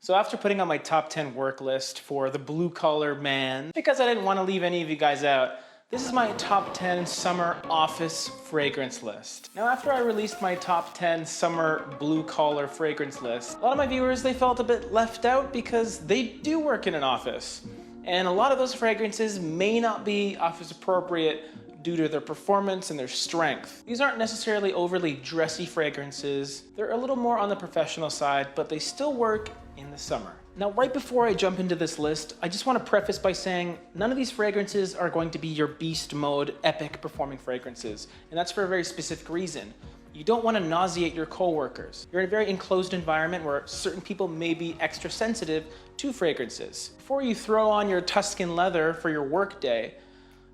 So after putting on my top 10 work list for the blue collar man, because I didn't want to leave any of you guys out, this is my top 10 summer office fragrance list. Now after I released my top 10 summer blue collar fragrance list, a lot of my viewers, they felt a bit left out because they do work in an office. And a lot of those fragrances may not be office appropriate due to their performance and their strength. These aren't necessarily overly dressy fragrances. They're a little more on the professional side, but they still work in the summer. Now, right before I jump into this list, I just want to preface by saying none of these fragrances are going to be your beast mode, epic performing fragrances. And that's for a very specific reason. You don't want to nauseate your coworkers. You're in a very enclosed environment where certain people may be extra sensitive to fragrances. Before you throw on your Tuscan leather for your work day,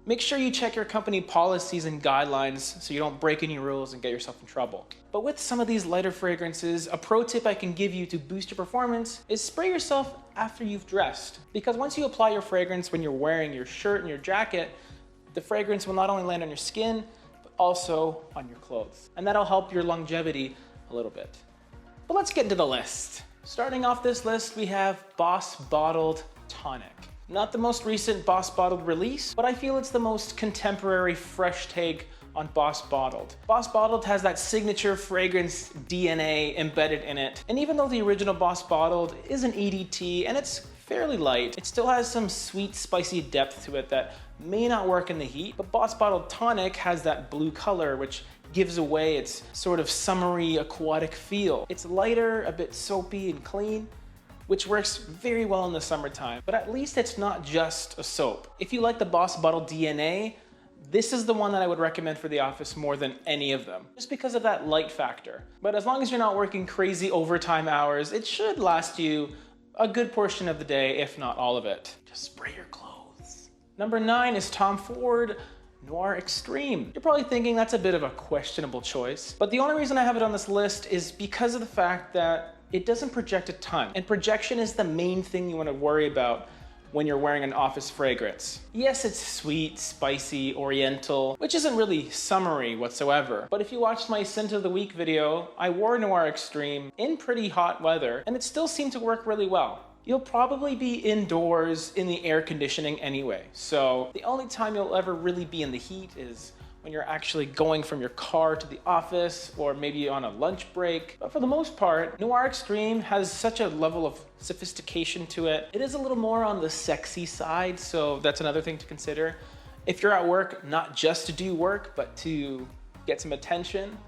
make sure you check your company policies and guidelines so you don't break any rules and get yourself in trouble. But with some of these lighter fragrances, a pro tip I can give you to boost your performance is spray yourself after you've dressed. Because once you apply your fragrance when you're wearing your shirt and your jacket, the fragrance will not only land on your skin, but also on your clothes. And that'll help your longevity a little bit. But let's get into the list. Starting off this list, we have Boss Bottled Tonic. Not the most recent Boss Bottled release, but I feel it's the most contemporary, fresh take on Boss Bottled. Boss Bottled has that signature fragrance DNA embedded in it. And even though the original Boss Bottled is an EDT and it's fairly light, it still has some sweet, spicy depth to it that may not work in the heat. But Boss Bottled Tonic has that blue color, which gives away its sort of summery, aquatic feel. It's lighter, a bit soapy and clean, which works very well in the summertime, but at least it's not just a soap. If you like the Boss Bottled DNA, this is the one that I would recommend for the office more than any of them, just because of that light factor. But as long as you're not working crazy overtime hours, it should last you a good portion of the day, if not all of it. Just spray your clothes. Number 9 is Tom Ford Noir Extreme. You're probably thinking that's a bit of a questionable choice, but the only reason I have it on this list is because of the fact that it doesn't project a ton, and projection is the main thing you want to worry about when you're wearing an office fragrance. Yes, it's sweet, spicy, oriental, which isn't really summery whatsoever. But if you watched my Scent of the Week video, I wore Noir Extreme in pretty hot weather, and it still seemed to work really well. You'll probably be indoors in the air conditioning anyway, so the only time you'll ever really be in the heat is when you're actually going from your car to the office or maybe on a lunch break. But for the most part, Noir Extreme has such a level of sophistication to it. It is a little more on the sexy side, so that's another thing to consider. If you're at work, not just to do work, but to get some attention,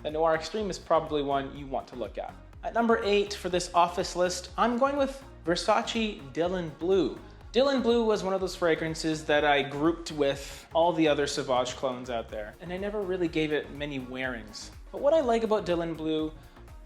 then Noir Extreme is probably one you want to look at. At number 8 for this office list, I'm going with Versace Dylan Blue. Dylan Blue was one of those fragrances that I grouped with all the other Sauvage clones out there, and I never really gave it many wearings. But what I like about Dylan Blue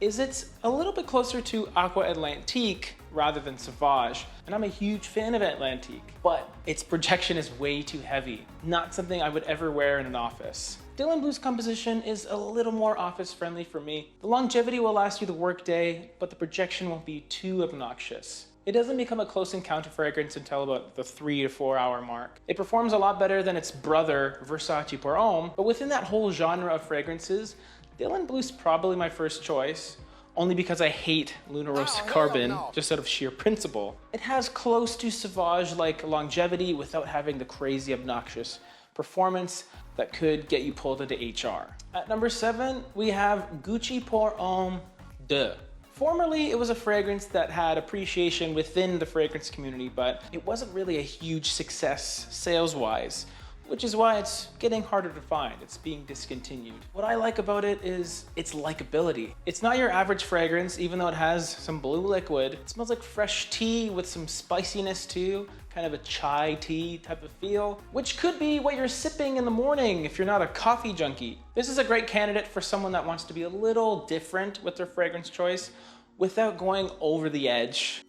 is it's a little bit closer to ACQUA Atlantique rather than Sauvage, and I'm a huge fan of Atlantique, but its projection is way too heavy, not something I would ever wear in an office. Dylan Blue's composition is a little more office friendly for me. The longevity will last you the workday, but the projection won't be too obnoxious. It doesn't become a close encounter fragrance until about the 3 to 4 hour mark. It performs a lot better than its brother, Versace Pour Homme, but within that whole genre of fragrances, Dylan Blue's probably my first choice, only because I hate Luna Rossa Carbon, just out of sheer principle. It has close to Sauvage-like longevity without having the crazy obnoxious performance that could get you pulled into HR. At number 7, we have Gucci Pour Homme 2. Formerly, it was a fragrance that had appreciation within the fragrance community, but it wasn't really a huge success sales-wise, which is why it's getting harder to find. It's being discontinued. What I like about it is its likability. It's not your average fragrance, even though it has some blue liquid. It smells like fresh tea with some spiciness too, kind of a chai tea type of feel, which could be what you're sipping in the morning if you're not a coffee junkie. This is a great candidate for someone that wants to be a little different with their fragrance choice without going over the edge.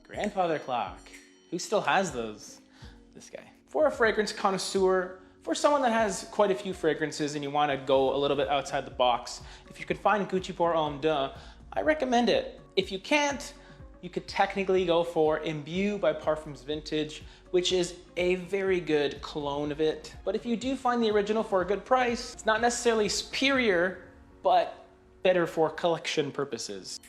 Grandfather clock. Who still has those? This guy. For a fragrance connoisseur, for someone that has quite a few fragrances and you want to go a little bit outside the box, if you could find Gucci Pour Homme 2, I recommend it. If you can't, you could technically go for Imbue by Parfums Vintage, which is a very good clone of it. But if you do find the original for a good price, it's not necessarily superior, but better for collection purposes.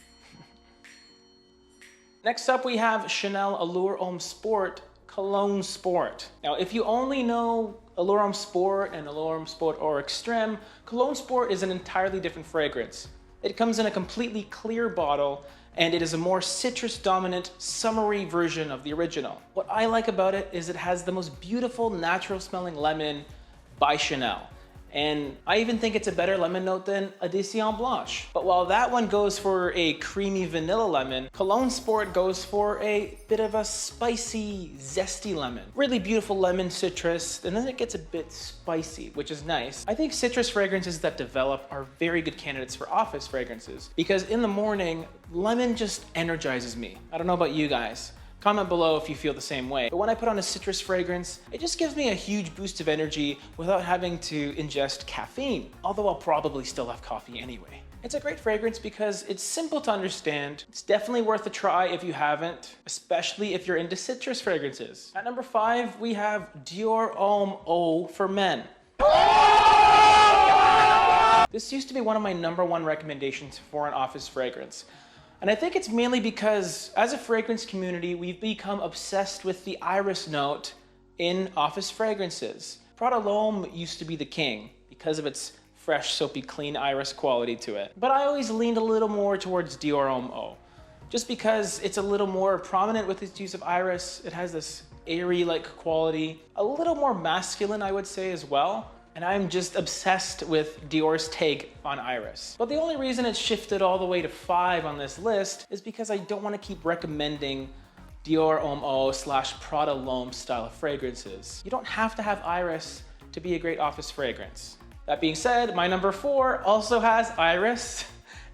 Next up, we have Chanel Allure Homme Sport Cologne Sport. Now, if you only know Allure Homme Sport and Allure Homme Sport or Extreme, Cologne Sport is an entirely different fragrance. It comes in a completely clear bottle, and it is a more citrus-dominant, summery version of the original. What I like about it is it has the most beautiful, natural-smelling lemon by Chanel. And I even think it's a better lemon note than Edition Blanche. But while that one goes for a creamy vanilla lemon, Cologne Sport goes for a bit of a spicy, zesty lemon. Really beautiful lemon citrus, and then it gets a bit spicy, which is nice. I think citrus fragrances that develop are very good candidates for office fragrances, because in the morning, lemon just energizes me. I don't know about you guys. Comment below if you feel the same way. But when I put on a citrus fragrance, it just gives me a huge boost of energy without having to ingest caffeine, although I'll probably still have coffee anyway. It's a great fragrance because it's simple to understand. It's definitely worth a try if you haven't, especially if you're into citrus fragrances. At number 5, we have Dior Homme Eau for men. This used to be one of my #1 recommendations for an office fragrance. And I think it's mainly because as a fragrance community, we've become obsessed with the iris note in office fragrances. Prada L'Homme used to be the king because of its fresh, soapy, clean iris quality to it. But I always leaned a little more towards Dior Homme Eau, just because it's a little more prominent with its use of iris. It has this airy-like quality, a little more masculine, I would say, as well. And I'm just obsessed with Dior's take on iris. But the only reason it's shifted all the way to 5 on this list is because I don't want to keep recommending Dior Homme Eau / Prada L'Homme style of fragrances. You don't have to have iris to be a great office fragrance. That being said, my number 4 also has iris,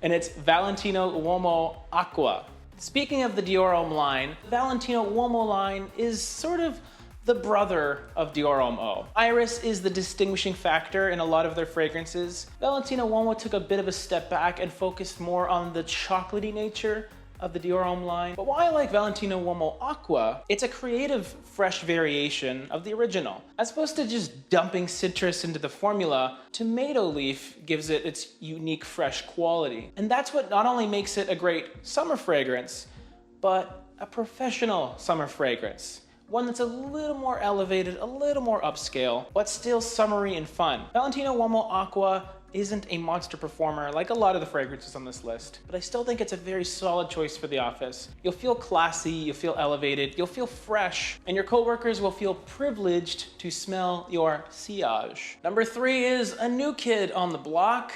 and it's Valentino UOMO ACQUA. Speaking of the Dior Homme line, the Valentino UOMO line is sort of the brother of Dior Homme Eau. Iris is the distinguishing factor in a lot of their fragrances. Valentino UOMO took a bit of a step back and focused more on the chocolatey nature of the Dior Homme line. But why I like Valentino UOMO ACQUA, it's a creative, fresh variation of the original. As opposed to just dumping citrus into the formula, tomato leaf gives it its unique, fresh quality. And that's what not only makes it a great summer fragrance, but a professional summer fragrance. One that's a little more elevated, a little more upscale, but still summery and fun. Valentino UOMO ACQUA isn't a monster performer like a lot of the fragrances on this list, but I still think it's a very solid choice for the office. You'll feel classy, you'll feel elevated, you'll feel fresh, and your coworkers will feel privileged to smell your sillage. Number 3 is a new kid on the block,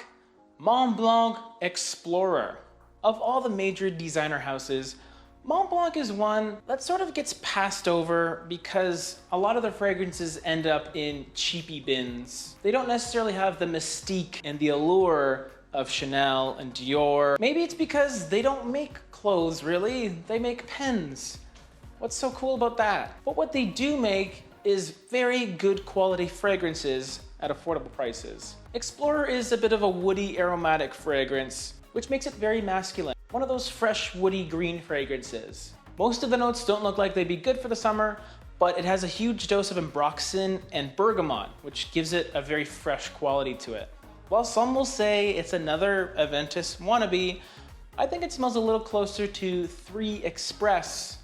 Mont Blanc Explorer. Of all the major designer houses, Mont Blanc is one that sort of gets passed over because a lot of their fragrances end up in cheapy bins. They don't necessarily have the mystique and the allure of Chanel and Dior. Maybe it's because they don't make clothes, really. They make pens. What's so cool about that? But what they do make is very good quality fragrances at affordable prices. Explorer is a bit of a woody aromatic fragrance, which makes it very masculine. One of those fresh, woody green fragrances. Most of the notes don't look like they'd be good for the summer, but it has a huge dose of ambroxan and bergamot, which gives it a very fresh quality to it. While some will say it's another Aventus wannabe, I think it smells a little closer to 3 Express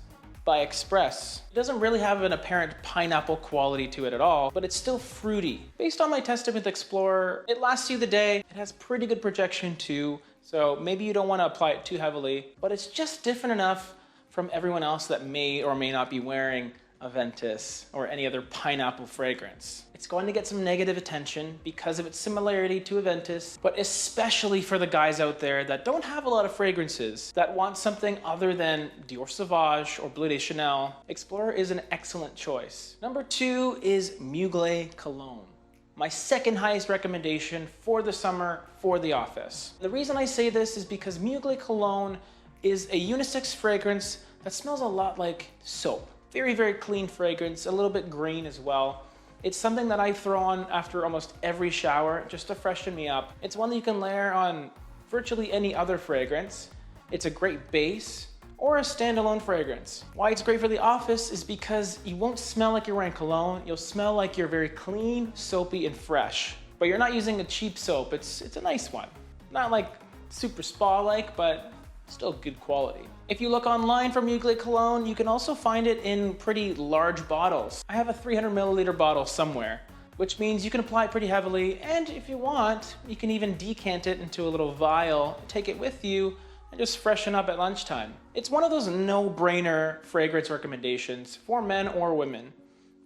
by Express. It doesn't really have an apparent pineapple quality to it at all, but it's still fruity. Based on my testing with Explorer, it lasts you the day. It has pretty good projection too. So maybe you don't want to apply it too heavily, but it's just different enough from everyone else that may or may not be wearing Aventus or any other pineapple fragrance. It's going to get some negative attention because of its similarity to Aventus, but especially for the guys out there that don't have a lot of fragrances, that want something other than Dior Sauvage or Bleu de Chanel, Explorer is an excellent choice. Number 2 is Mugler Cologne. My second highest recommendation for the summer for the office. The reason I say this is because Mugler Cologne is a unisex fragrance that smells a lot like soap. Very, very clean fragrance, a little bit green as well. It's something that I throw on after almost every shower just to freshen me up. It's one that you can layer on virtually any other fragrance. It's a great base or a standalone fragrance. Why it's great for the office is because you won't smell like you're wearing cologne. You'll smell like you're very clean, soapy, and fresh. But you're not using a cheap soap. It's a nice one. Not like super spa-like, but still good quality. If you look online for Mugler cologne, you can also find it in pretty large bottles. I have a 300 milliliter bottle somewhere, which means you can apply it pretty heavily, and if you want, you can even decant it into a little vial, take it with you, and just freshen up at lunchtime. It's one of those no-brainer fragrance recommendations for men or women.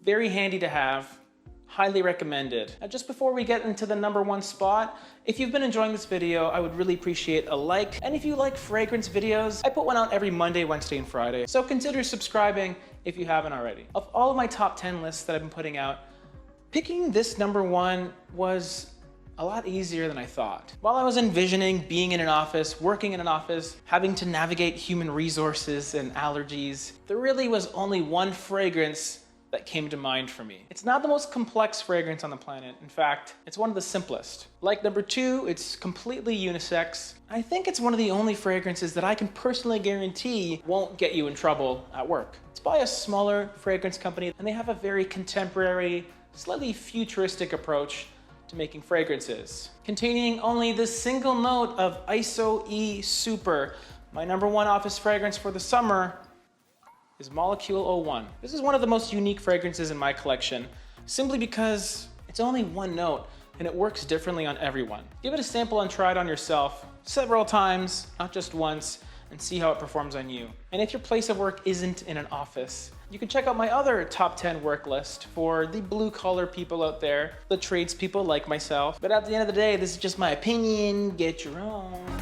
Very handy to have, highly recommended. Now, just before we get into the #1 spot, if you've been enjoying this video, I would really appreciate a like. And if you like fragrance videos, I put one out every Monday, Wednesday, and Friday. So consider subscribing if you haven't already. Of all of my top 10 lists that I've been putting out, picking this #1 was a lot easier than I thought. While I was envisioning being in an office, working in an office, having to navigate human resources and allergies, there really was only one fragrance that came to mind for me. It's not the most complex fragrance on the planet. In fact, it's one of the simplest. Like #2, it's completely unisex. I think it's one of the only fragrances that I can personally guarantee won't get you in trouble at work. It's by a smaller fragrance company, and they have a very contemporary, slightly futuristic approach to making fragrances. Containing only the single note of ISO E Super, my #1 office fragrance for the summer is Molecule 01. This is one of the most unique fragrances in my collection, simply because it's only one note and it works differently on everyone. Give it a sample and try it on yourself several times, not just once, and see how it performs on you. And if your place of work isn't in an office, you can check out my other top 10 work list for the blue collar people out there, the tradespeople like myself. But at the end of the day, this is just my opinion. Get your own.